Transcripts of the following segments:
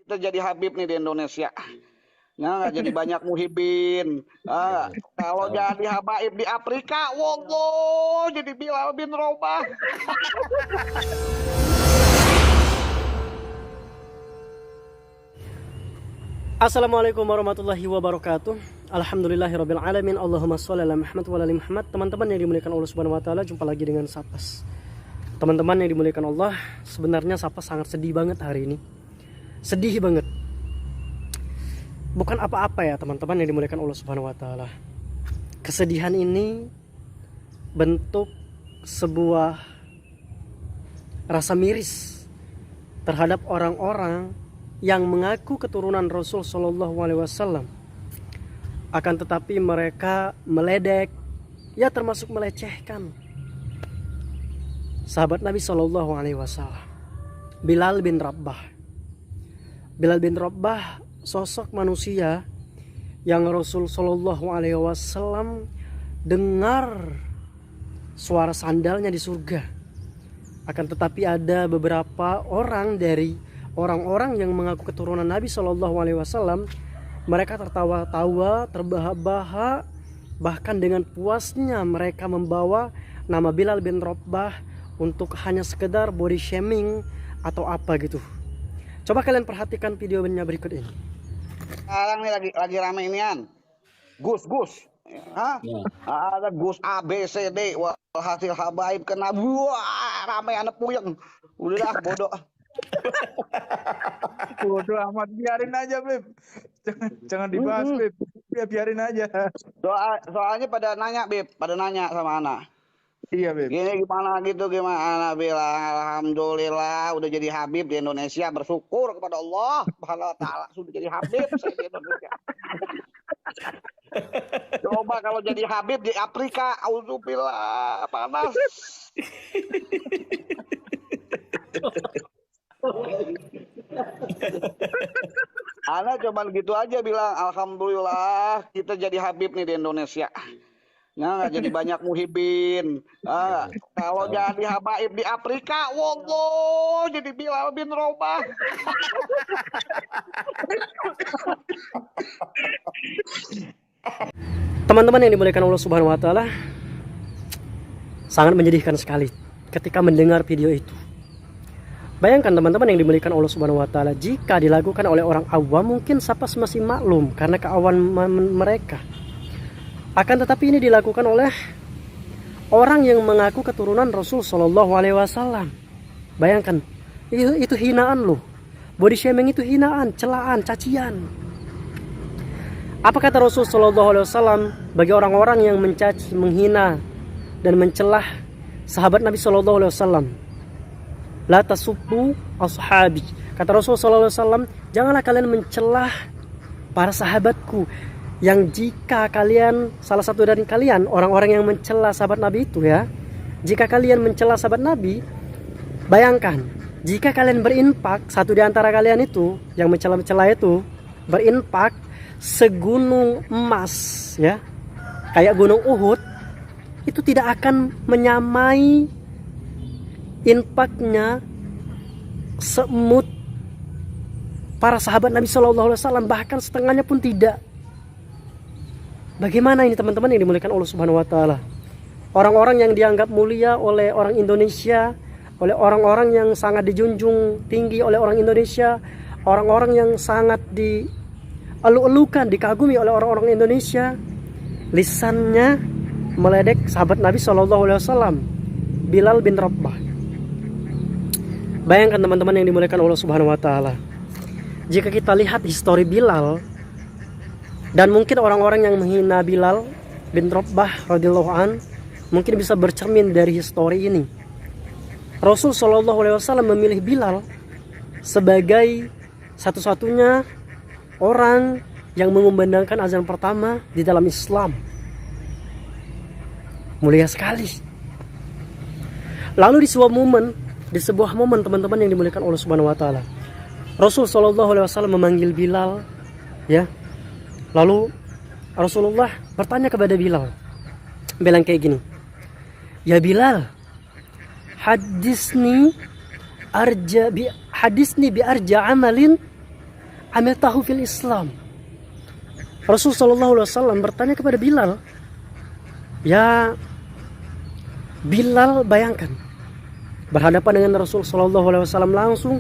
kita jadi Habib nih di Indonesia. Nah, nggak jadi banyak muhibin. Kalau jadi habaib di Afrika, wallah jadi Bilal bin Robah. Assalamualaikum warahmatullahi wabarakatuh. Alhamdulillahirabbil alamin. Allahumma sholli ala Muhammad wa ala ali Muhammad. Teman-teman yang dimuliakan Allah Subhanahu wa taala, jumpa lagi dengan Sapas. Teman-teman yang dimuliakan Allah, sebenarnya Sapas sangat sedih banget hari ini. Sedih banget. Bukan apa-apa ya, teman-teman yang dimuliakan Allah Subhanahu wa taala. Kesedihan ini bentuk sebuah rasa miris terhadap orang-orang yang mengaku keturunan Rasul Shallallahu Alaihi Wasallam, akan tetapi mereka meledek, ya termasuk melecehkan sahabat Nabi Shallallahu Alaihi Wasallam, Bilal bin Rabah. Bilal bin Rabah sosok manusia yang Rasul Shallallahu Alaihi Wasallam dengar suara sandalnya di surga. Akan tetapi ada beberapa orang dari orang-orang yang mengaku keturunan Nabi Shallallahu Alaihi Wasallam, mereka tertawa-tawa, terbahak-bahak, bahkan dengan puasnya mereka membawa nama Bilal bin Rabah untuk hanya sekedar body shaming atau apa gitu. Coba kalian perhatikan videonya berikut ini. Sekarang nih lagi rame inian. Gus. Ada Gus A B C D. Wah, hasil habaib kena. Wah, rame anak puyeng. Udah bodoh. Bodoh amat, biarin aja Beb. Jangan dibahas Beb. Biarin aja. Soalnya pada nanya Beb, sama Ana. Iya Beb. Gini gimana bilang alhamdulillah udah jadi Habib di Indonesia, bersyukur kepada Allah Subhanahu wa taala sudah jadi Habib saya di Indonesia. Coba kalau jadi Habib di Afrika, auzubillah, panas. Ana cuman gitu aja bilang alhamdulillah kita jadi Habib nih di Indonesia. Nah, nggak jadi banyak muhibin. Kalau jadi habaib di Afrika, wallah jadi Bilal bin Robah. Teman-teman yang dimuliakan Allah Subhanahu wa taala, sangat menyedihkan sekali ketika mendengar video itu. Bayangkan teman-teman yang dimuliakan Allah Subhanahu wa taala, jika dilakukan oleh orang awam mungkin Sapas masih maklum karena keawaman mereka. Akan tetapi ini dilakukan oleh orang yang mengaku keturunan Rasul Shallallahu Alaihi Wasallam. Bayangkan, itu hinaan loh. Body shaming itu hinaan, celaan, cacian. Apa kata Rasul Shallallahu Alaihi Wasallam bagi orang-orang yang mencaci, menghina dan mencelah sahabat Nabi Shallallahu Alaihi Wasallam? La tasubbu ashabi. Kata Rasul Shallallahu Alaihi Wasallam, janganlah kalian mencelah para sahabatku. Yang jika kalian, salah satu dari kalian, orang-orang yang mencela sahabat Nabi itu ya, jika kalian mencela sahabat Nabi, bayangkan jika kalian berinfak, satu di antara kalian itu yang mencela-mencela itu berinfak segunung emas ya, kayak gunung Uhud, itu tidak akan menyamai infaknya semut para sahabat Nabi Shallallahu Alaihi Wasallam, bahkan setengahnya pun tidak. Bagaimana ini teman-teman yang dimuliakan Allah Subhanahu wa taala? Orang-orang yang dianggap mulia oleh orang Indonesia, oleh orang-orang yang sangat dijunjung tinggi oleh orang Indonesia, orang-orang yang sangat dielu-elukan, dikagumi oleh orang-orang Indonesia, lisannya meledek sahabat Nabi Shallallahu Alaihi Wasallam, Bilal bin Rabah. Bayangkan teman-teman yang dimuliakan Allah Subhanahu wa taala, jika kita lihat histori Bilal, dan mungkin orang-orang yang menghina Bilal bin Rabah radhiyallahu an mungkin bisa bercermin dari histori ini. Rasul Shallallahu Alaihi Wasallam memilih Bilal sebagai satu-satunya orang yang mengumandangkan azan pertama di dalam Islam. Mulia sekali. Lalu di sebuah momen teman-teman yang dimuliakan Allah Subhanahu wa taala, Rasul Shallallahu Alaihi Wasallam memanggil Bilal ya. Lalu Rasulullah bertanya kepada Bilal, bilang kayak gini, ya Bilal, hadisni bi arja amalin amiltahu fil Islam. Rasul sallallahu alaihi wasallam bertanya kepada Bilal, ya Bilal, bayangkan berhadapan dengan Rasul sallallahu alaihi wasallam langsung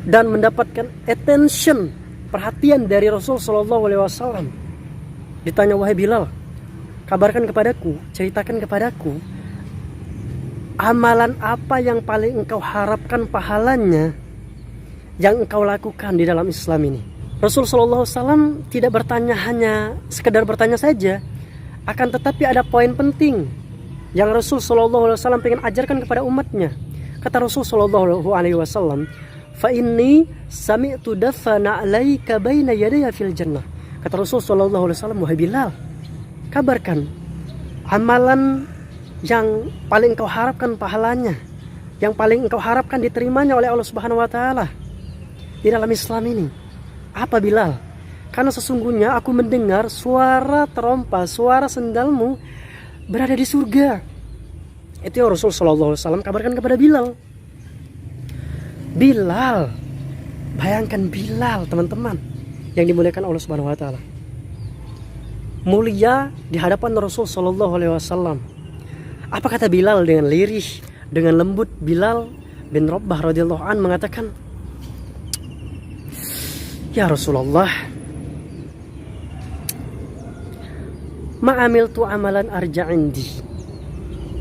dan mendapatkan attention, perhatian dari Rasul sallallahu alaihi wasallam. Ditanya, wahai Bilal, kabarkan kepadaku, ceritakan kepadaku, amalan apa yang paling engkau harapkan pahalanya yang engkau lakukan di dalam Islam ini. Rasul sallallahu alaihi wasallam tidak bertanya hanya sekedar bertanya saja, akan tetapi ada poin penting yang Rasul sallallahu alaihi wasallam ingin ajarkan kepada umatnya. Kata Rasul sallallahu alaihi wasallam, fa inni sami'tu dafana 'alaika baina yadayya fil jannah. Kata Rasul sallallahu alaihi wasallam, wahai Bilal, kabarkan amalan yang paling engkau harapkan pahalanya, yang paling engkau harapkan diterimanya oleh Allah Subhanahu wa taala di dalam Islam ini. Apa, Bilal? Karena sesungguhnya aku mendengar suara terompa, suara sendalmu berada di surga. Itu yang Rasul sallallahu alaihi wasallam kabarkan kepada Bilal. Bilal, bayangkan Bilal, teman-teman yang dimuliakan Allah Subhanahu wa taala. Mulia di hadapan Rasul sallallahu alaihi wasallam. Apa kata Bilal dengan lirih, dengan lembut? Bilal bin Rabah radhiyallahu an mengatakan, ya Rasulullah, ma amiltu amalan arja indi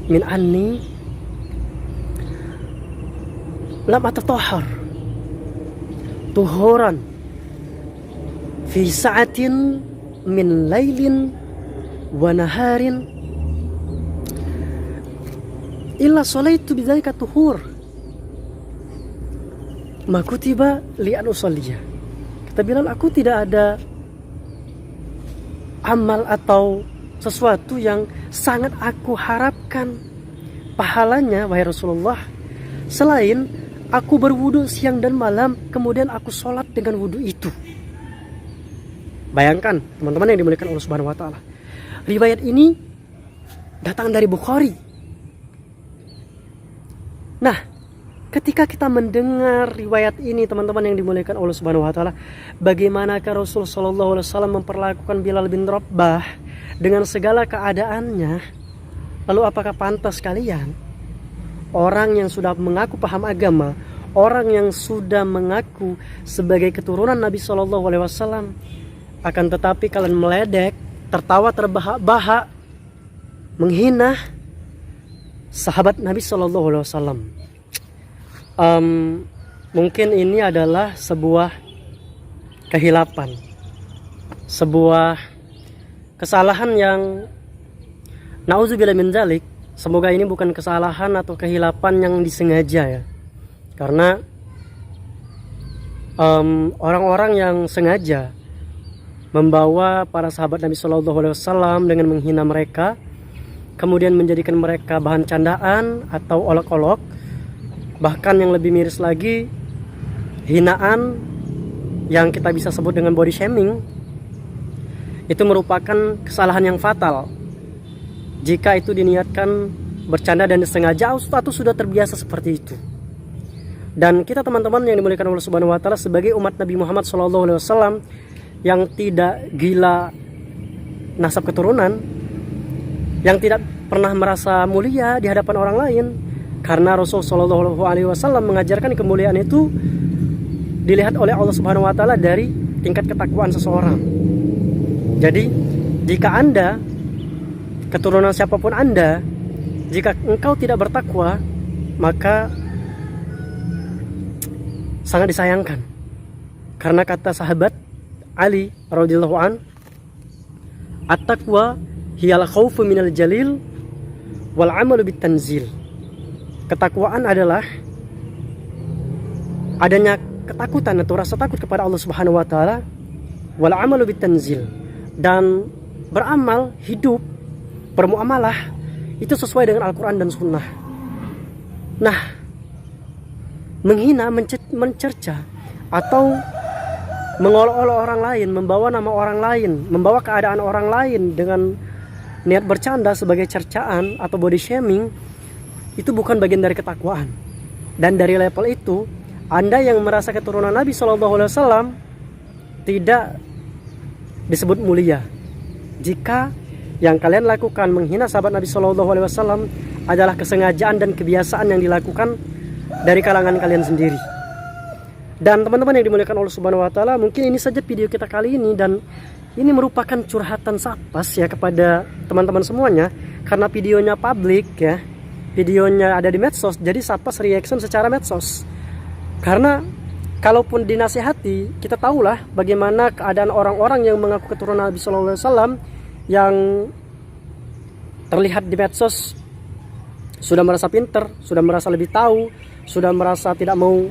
min anni lam atatahhar tuhuran fi sa'atin min lailin wa naharin illa salaitu bidzalika tuhur ma kutiba li an usalliya. Kata Bilal, aku tidak ada amal atau sesuatu yang sangat aku harapkan pahalanya, wahai Rasulullah, selain aku berwudu siang dan malam, kemudian aku sholat dengan wudu itu. Bayangkan, teman-teman yang dimuliakan Allah Subhanahu wa taala. Riwayat ini datang dari Bukhari. Nah, ketika kita mendengar riwayat ini, teman-teman yang dimuliakan Allah Subhanahu wa taala, bagaimanakah Rasul sallallahu alaihi wasallam memperlakukan Bilal bin Rabah dengan segala keadaannya? Lalu apakah pantas kalian, orang yang sudah mengaku paham agama, orang yang sudah mengaku sebagai keturunan Nabi sallallahu alaihi wasallam, akan tetapi kalian meledek, tertawa terbahak-bahak, menghina sahabat Nabi sallallahu alaihi wasallam? Mungkin ini adalah sebuah kehilapan, sebuah kesalahan yang na'udzubillah min dzalik. Semoga ini bukan kesalahan atau kehilapan yang disengaja ya, karena orang-orang yang sengaja membawa para sahabat Nabi Shallallahu Alaihi Wasallam dengan menghina mereka, kemudian menjadikan mereka bahan candaan atau olok-olok, bahkan yang lebih miris lagi, hinaan yang kita bisa sebut dengan body shaming, itu merupakan kesalahan yang fatal jika itu diniatkan bercanda dan disengaja atau sudah terbiasa seperti itu. Dan kita teman-teman yang dimuliakan Allah Subhanahu wa taala, sebagai umat Nabi Muhammad SAW yang tidak gila nasab keturunan, yang tidak pernah merasa mulia di hadapan orang lain, karena Rasul Shallallahu Alaihi Wasallam mengajarkan kemuliaan itu dilihat oleh Allah Subhanahu Wa Taala dari tingkat ketakwaan seseorang. Jadi jika Anda, keturunan siapapun Anda, jika engkau tidak bertakwa, maka sangat disayangkan. Karena kata sahabat Ali radhiyallahu an, at-taqwa hiyal khaufu minal jalil wal amalu bit tanzil. Ketakwaan adalah adanya ketakutan atau rasa takut kepada Allah Subhanahu wa taala, wal amalu bit tanzil, dan beramal, hidup, bermuamalah itu sesuai dengan Al-Qur'an dan Sunnah. Nah, menghina, mencerca atau mengolok-olok orang lain, membawa nama orang lain, membawa keadaan orang lain dengan niat bercanda sebagai cercaan atau body shaming, itu bukan bagian dari ketakwaan. Dan dari level itu, Anda yang merasa keturunan Nabi SAW, tidak disebut mulia jika yang kalian lakukan menghina sahabat Nabi Shallallahu Alaihi Wasallam adalah kesengajaan dan kebiasaan yang dilakukan dari kalangan kalian sendiri. Dan teman-teman yang dimuliakan Allah Subhanahu Wa Taala, mungkin ini saja video kita kali ini, dan ini merupakan curhatan Sapas ya kepada teman-teman semuanya, karena videonya publik ya, videonya ada di medsos, jadi Sapas reaction secara medsos. Karena kalaupun dinasihati, kita tahulah bagaimana keadaan orang-orang yang mengaku keturunan Nabi Shallallahu Alaihi Wasallam yang terlihat di medsos sudah merasa pinter, sudah merasa lebih tahu, sudah merasa tidak mau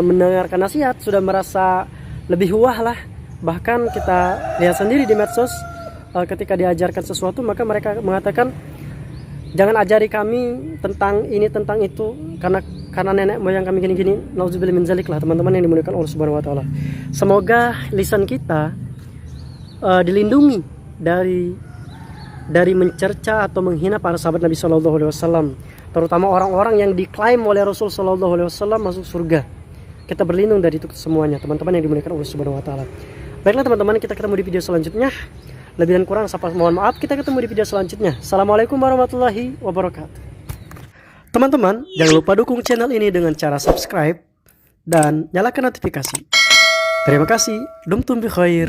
mendengarkan nasihat, sudah merasa lebih huah lah. Bahkan kita lihat sendiri di medsos, ketika diajarkan sesuatu maka mereka mengatakan, jangan ajari kami tentang ini tentang itu karena nenek moyang kami gini-gini. Nauzubillah min zalik lah teman-teman yang dimuliakan Allah Subhanahu Wa Taala. Semoga lisan kita dilindungi dari mencerca atau menghina para sahabat Nabi Shallallahu Alaihi Wasallam, terutama orang-orang yang diklaim oleh Rasul Shallallahu Alaihi Wasallam masuk surga. Kita berlindung dari itu semuanya, teman-teman yang dimuliakan Allah Subhanahu Wa Taala. Baiklah teman-teman, kita ketemu di video selanjutnya. Lebih dan kurang Sapas mohon maaf. Kita ketemu di video selanjutnya. Assalamualaikum warahmatullahi wabarakatuh. Teman-teman, jangan lupa dukung channel ini dengan cara subscribe dan nyalakan notifikasi. Terima kasih. Dumtum bi khair.